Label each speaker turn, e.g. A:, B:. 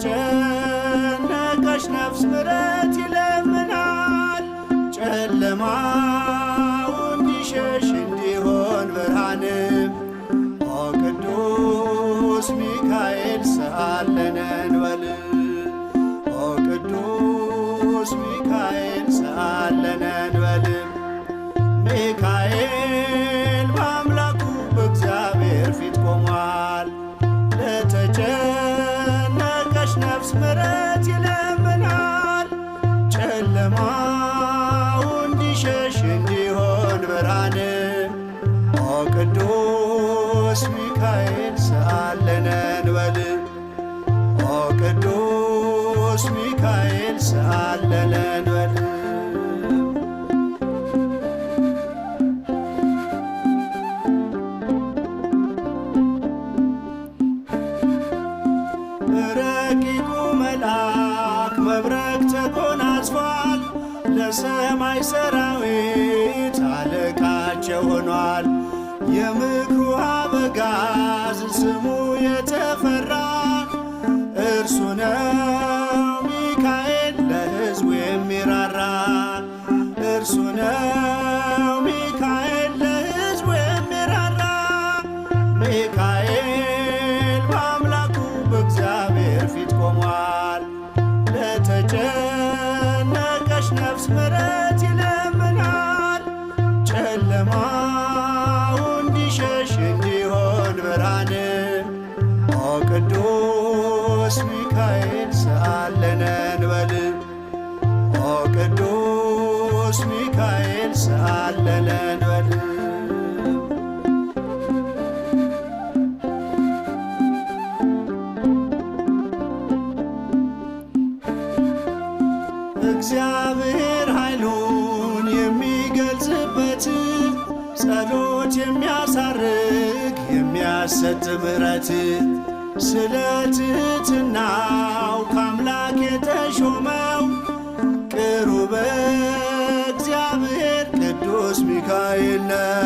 A: ለተጨነቀች ነፍስ ምሕረት ይለምናል። ጨለማው እንዲሸሽ እንዲሆን ብርሃንም ኦ ቅዱስ ሚካኤል ሰአለነ እንበል። ኦ ቅዱስ ሚካኤል ሰአለነ እንበል። ሚካኤል በአምላኩ በእግዚአብሔር ፊት ቆሟል። ለተጨነቀች ነፍስ ምሕረት ይለምናል። ጨለማው እንዲሸሽ እንዲሆን ብርሃንም ኦ ቅዱስ ሚካኤል ሰአለነ እንበል። ኦ ቅዱስ ሚካኤል ሰአለነ እንበል። ረቂቁ መልአክ መብረቅ ተጎናጽፏል። ለሰማይ ሰራዊት አለቃቸው ሆኗል። የምክሩ አበጋዝ ስሙ የተፈራ እርሱ ነው ሚካኤል ለሕዝቡ የሚራራ። እርሱ ነው ሚካኤል ለሕዝቡ የሚራራ። ሚካኤል በአምላኩ በእግዚአብሔር ፊት ቆሟል። ለተጨነቀች ነፍስ ምሕረት ይለምናል። ጨለማው እንዲሸሽ እንዲሆን ብርሃንም ኦ ቅዱስ ሚካኤል ሰአለነ እንበል። ኦ ቅዱስ ሚካኤል ሰአለነ እንበል። እግዚአብሔር ኃይሉን የሚገልጽበት ጸሎት የሚያሳርግ የሚያሰጥ ምሕረት ስለ ትሕትናው ከአምላክ የተሾመው ቅሩበ እግዚአብሔር ቅዱስ ሚካኤል ነው።